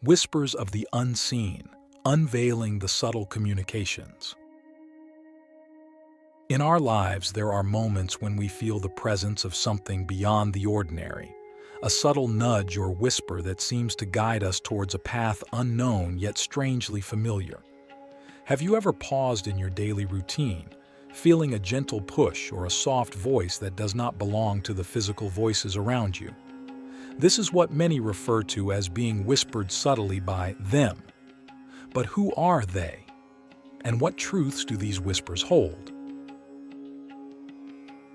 Whispers of the unseen, unveiling the subtle communications. In our lives, there are moments when we feel the presence of something beyond the ordinary, a subtle nudge or whisper that seems to guide us towards a path unknown yet strangely familiar. Have you ever paused in your daily routine, feeling a gentle push or a soft voice that does not belong to the physical voices around you? This is what many refer to as being whispered subtly by them. But who are they? And what truths do these whispers hold?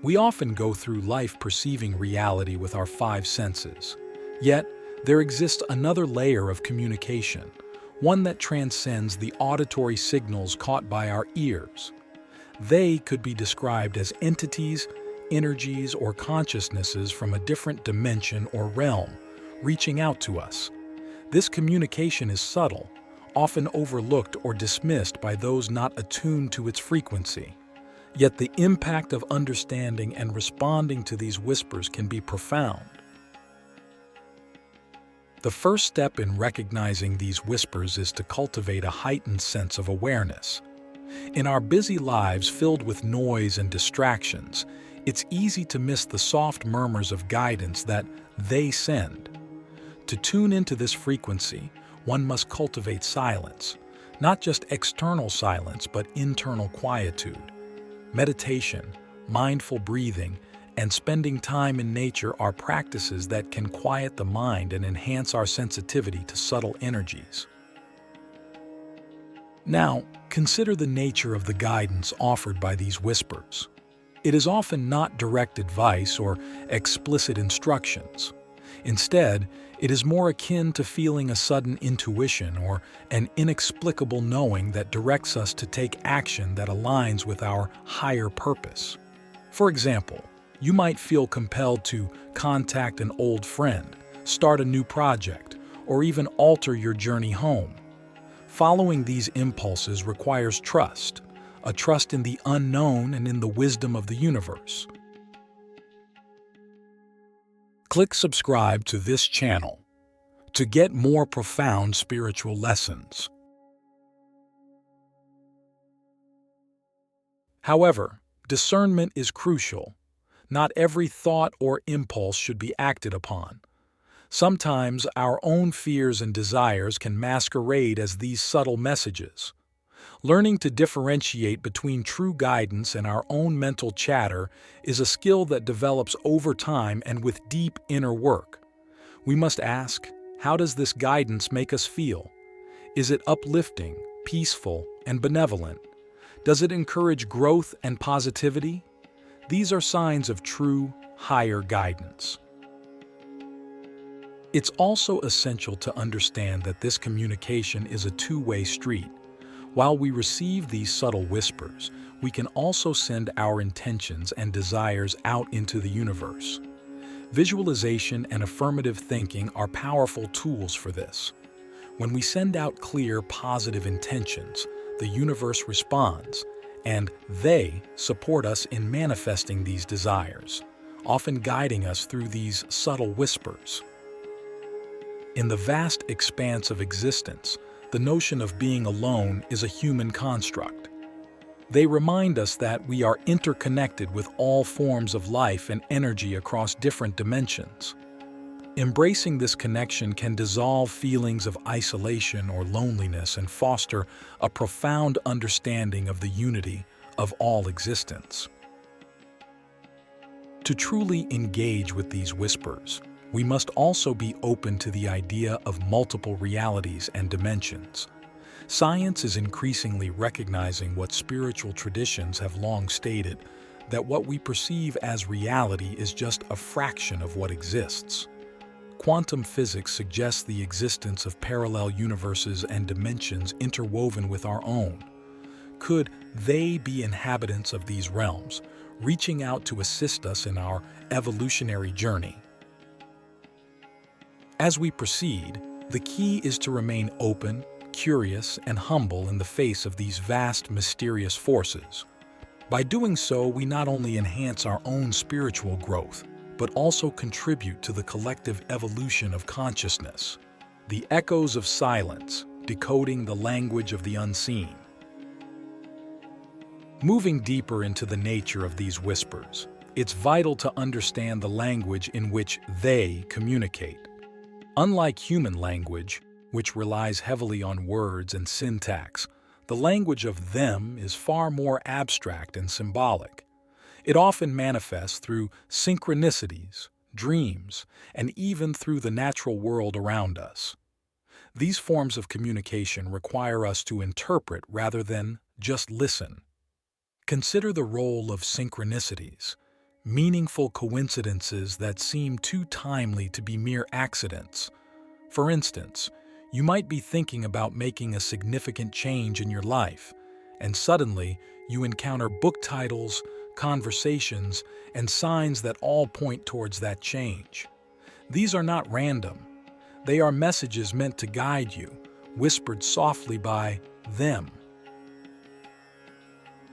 We often go through life perceiving reality with our five senses. Yet, there exists another layer of communication, one that transcends the auditory signals caught by our ears. They could be described as entities, energies, or consciousnesses from a different dimension or realm, reaching out to us. This communication is subtle, often overlooked or dismissed by those not attuned to its frequency. Yet the impact of understanding and responding to these whispers can be profound. The first step in recognizing these whispers is to cultivate a heightened sense of awareness. In our busy lives filled with noise and distractions, it's easy to miss the soft murmurs of guidance that they send. To tune into this frequency, one must cultivate silence, not just external silence, but internal quietude. Meditation, mindful breathing, and spending time in nature are practices that can quiet the mind and enhance our sensitivity to subtle energies. Now, consider the nature of the guidance offered by these whispers. It is often not direct advice or explicit instructions. Instead, it is more akin to feeling a sudden intuition or an inexplicable knowing that directs us to take action that aligns with our higher purpose. For example, you might feel compelled to contact an old friend, start a new project, or even alter your journey home. Following these impulses requires trust, a trust in the unknown and in the wisdom of the universe. Click subscribe to this channel to get more profound spiritual lessons. However, discernment is crucial. Not every thought or impulse should be acted upon. Sometimes our own fears and desires can masquerade as these subtle messages. Learning to differentiate between true guidance and our own mental chatter is a skill that develops over time and with deep inner work. We must ask, how does this guidance make us feel? Is it uplifting, peaceful, and benevolent? Does it encourage growth and positivity? These are signs of true, higher guidance. It's also essential to understand that this communication is a two-way street. While we receive these subtle whispers, we can also send our intentions and desires out into the universe. Visualization and affirmative thinking are powerful tools for this. When we send out clear, positive intentions, the universe responds, and they support us in manifesting these desires, often guiding us through these subtle whispers. In the vast expanse of existence, the notion of being alone is a human construct. They remind us that we are interconnected with all forms of life and energy across different dimensions. Embracing this connection can dissolve feelings of isolation or loneliness and foster a profound understanding of the unity of all existence. To truly engage with these whispers, we must also be open to the idea of multiple realities and dimensions. Science is increasingly recognizing what spiritual traditions have long stated, that what we perceive as reality is just a fraction of what exists. Quantum physics suggests the existence of parallel universes and dimensions interwoven with our own. Could they be inhabitants of these realms, reaching out to assist us in our evolutionary journey? As we proceed, the key is to remain open, curious, and humble in the face of these vast, mysterious forces. By doing so, we not only enhance our own spiritual growth, but also contribute to the collective evolution of consciousness. The echoes of silence, decoding the language of the unseen. Moving deeper into the nature of these whispers, it's vital to understand the language in which they communicate. Unlike human language, which relies heavily on words and syntax, the language of them is far more abstract and symbolic. It often manifests through synchronicities, dreams, and even through the natural world around us. These forms of communication require us to interpret rather than just listen. Consider the role of synchronicities, meaningful coincidences that seem too timely to be mere accidents. For instance, you might be thinking about making a significant change in your life, and suddenly you encounter book titles, conversations, and signs that all point towards that change. These are not random. They are messages meant to guide you, whispered softly by them.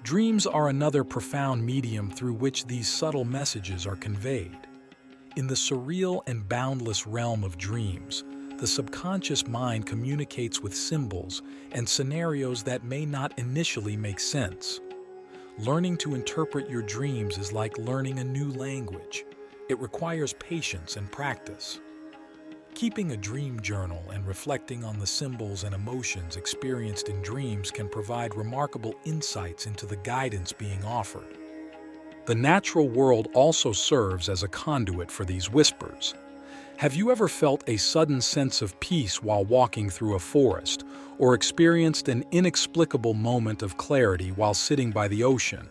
Dreams are another profound medium through which these subtle messages are conveyed. In the surreal and boundless realm of dreams, the subconscious mind communicates with symbols and scenarios that may not initially make sense. Learning to interpret your dreams is like learning a new language. It requires patience and practice. Keeping a dream journal and reflecting on the symbols and emotions experienced in dreams can provide remarkable insights into the guidance being offered. The natural world also serves as a conduit for these whispers. Have you ever felt a sudden sense of peace while walking through a forest, or experienced an inexplicable moment of clarity while sitting by the ocean?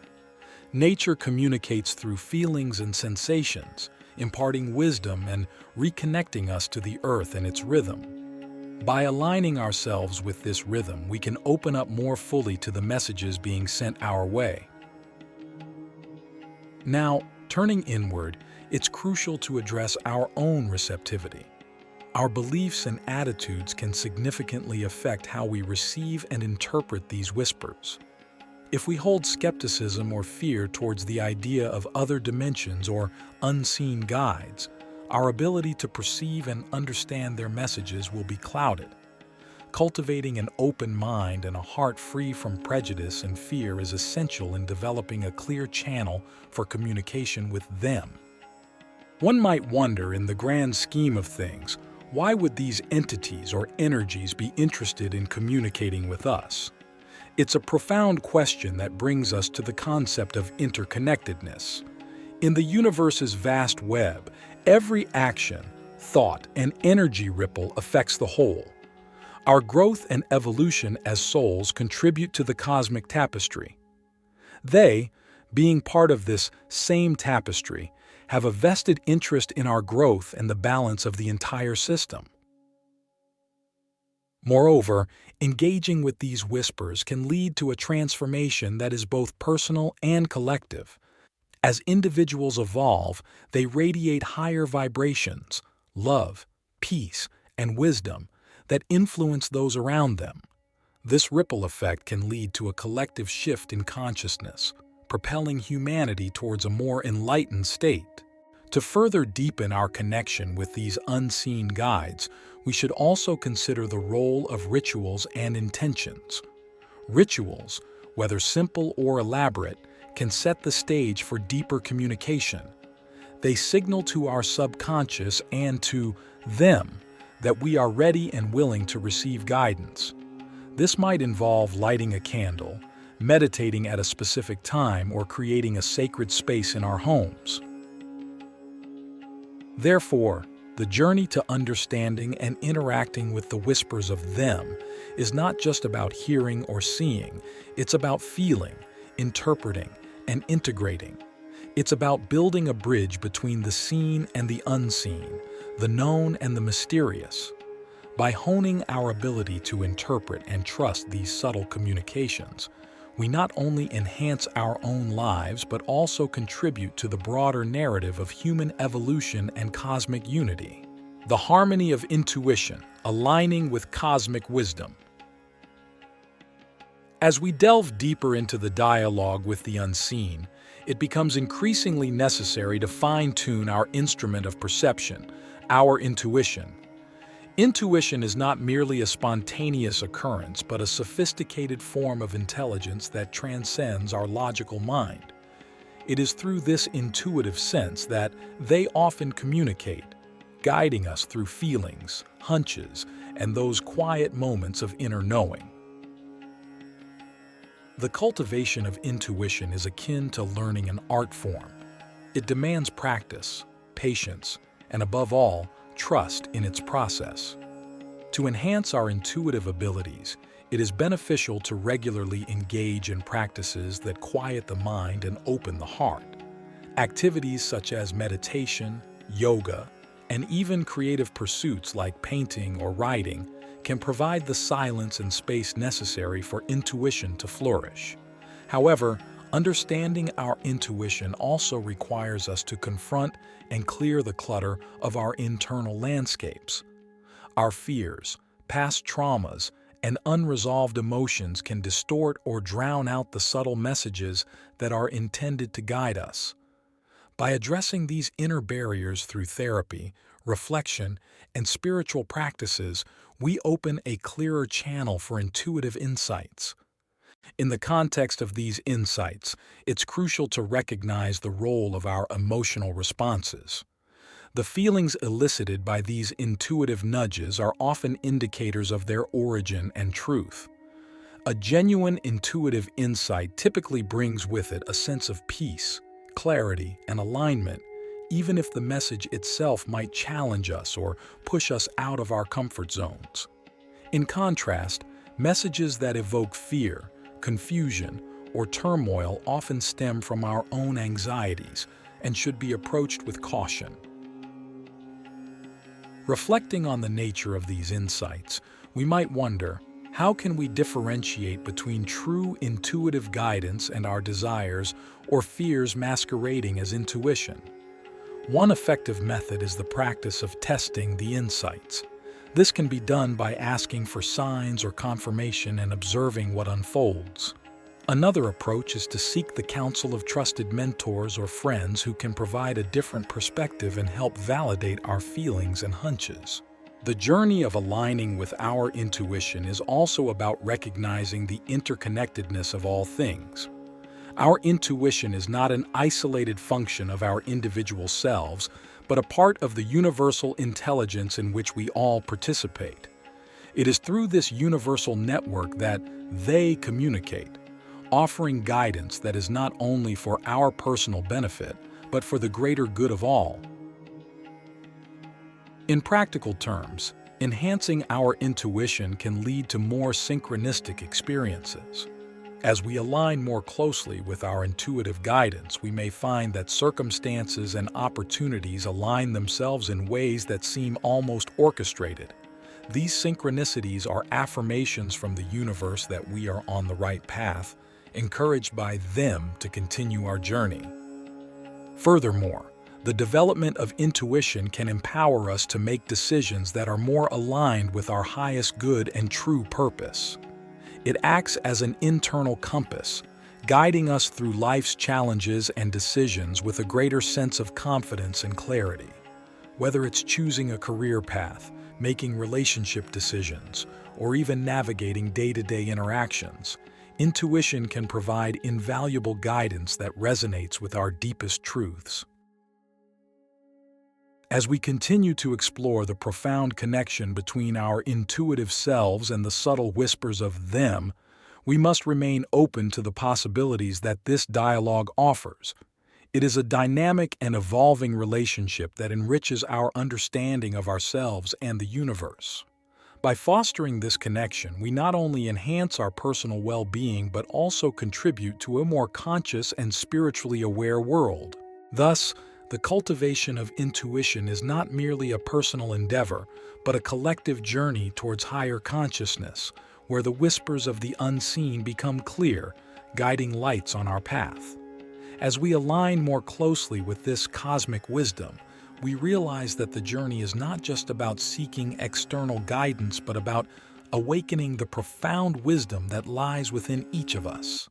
Nature communicates through feelings and sensations, imparting wisdom and reconnecting us to the earth and its rhythm. By aligning ourselves with this rhythm, we can open up more fully to the messages being sent our way. Now, turning inward, it's crucial to address our own receptivity. Our beliefs and attitudes can significantly affect how we receive and interpret these whispers. If we hold skepticism or fear towards the idea of other dimensions or unseen guides, our ability to perceive and understand their messages will be clouded. Cultivating an open mind and a heart free from prejudice and fear is essential in developing a clear channel for communication with them. One might wonder, in the grand scheme of things, why would these entities or energies be interested in communicating with us? It's a profound question that brings us to the concept of interconnectedness. In the universe's vast web, every action, thought, and energy ripple affects the whole. Our growth and evolution as souls contribute to the cosmic tapestry. They, being part of this same tapestry, have a vested interest in our growth and the balance of the entire system. Moreover, engaging with these whispers can lead to a transformation that is both personal and collective. As individuals evolve, they radiate higher vibrations, love, peace, and wisdom that influence those around them. This ripple effect can lead to a collective shift in consciousness, propelling humanity towards a more enlightened state. To further deepen our connection with these unseen guides, we should also consider the role of rituals and intentions. Rituals, whether simple or elaborate, can set the stage for deeper communication. They signal to our subconscious and to them that we are ready and willing to receive guidance. This might involve lighting a candle, meditating at a specific time, or creating a sacred space in our homes. Therefore, the journey to understanding and interacting with the whispers of them is not just about hearing or seeing, it's about feeling, interpreting, and integrating. It's about building a bridge between the seen and the unseen, the known and the mysterious. By honing our ability to interpret and trust these subtle communications, we not only enhance our own lives but also contribute to the broader narrative of human evolution and cosmic unity. The harmony of intuition, aligning with cosmic wisdom. As we delve deeper into the dialogue with the unseen, it becomes increasingly necessary to fine-tune our instrument of perception, our intuition. Intuition is not merely a spontaneous occurrence, but a sophisticated form of intelligence that transcends our logical mind. It is through this intuitive sense that they often communicate, guiding us through feelings, hunches, and those quiet moments of inner knowing. The cultivation of intuition is akin to learning an art form. It demands practice, patience, and above all, trust in its process. To enhance our intuitive abilities, it is beneficial to regularly engage in practices that quiet the mind and open the heart. Activities such as meditation, yoga, and even creative pursuits like painting or writing can provide the silence and space necessary for intuition to flourish. However, understanding our intuition also requires us to confront and clear the clutter of our internal landscapes. Our fears, past traumas, and unresolved emotions can distort or drown out the subtle messages that are intended to guide us. By addressing these inner barriers through therapy, reflection, and spiritual practices, we open a clearer channel for intuitive insights. In the context of these insights, it's crucial to recognize the role of our emotional responses. The feelings elicited by these intuitive nudges are often indicators of their origin and truth. A genuine intuitive insight typically brings with it a sense of peace, clarity, and alignment, even if the message itself might challenge us or push us out of our comfort zones. In contrast, messages that evoke fear, confusion, or turmoil often stem from our own anxieties and should be approached with caution. Reflecting on the nature of these insights, we might wonder, how can we differentiate between true intuitive guidance and our desires or fears masquerading as intuition? One effective method is the practice of testing the insights. This can be done by asking for signs or confirmation and observing what unfolds. Another approach is to seek the counsel of trusted mentors or friends who can provide a different perspective and help validate our feelings and hunches. The journey of aligning with our intuition is also about recognizing the interconnectedness of all things. Our intuition is not an isolated function of our individual selves, but a part of the universal intelligence in which we all participate. It is through this universal network that they communicate, offering guidance that is not only for our personal benefit, but for the greater good of all. In practical terms, enhancing our intuition can lead to more synchronistic experiences. As we align more closely with our intuitive guidance, we may find that circumstances and opportunities align themselves in ways that seem almost orchestrated. These synchronicities are affirmations from the universe that we are on the right path, encouraged by them to continue our journey. Furthermore, the development of intuition can empower us to make decisions that are more aligned with our highest good and true purpose. It acts as an internal compass, guiding us through life's challenges and decisions with a greater sense of confidence and clarity. Whether it's choosing a career path, making relationship decisions, or even navigating day-to-day interactions, intuition can provide invaluable guidance that resonates with our deepest truths. As we continue to explore the profound connection between our intuitive selves and the subtle whispers of them, we must remain open to the possibilities that this dialogue offers. It is a dynamic and evolving relationship that enriches our understanding of ourselves and the universe. By fostering this connection, we not only enhance our personal well-being but also contribute to a more conscious and spiritually aware world. Thus, the cultivation of intuition is not merely a personal endeavor, but a collective journey towards higher consciousness, where the whispers of the unseen become clear, guiding lights on our path. As we align more closely with this cosmic wisdom, we realize that the journey is not just about seeking external guidance, but about awakening the profound wisdom that lies within each of us.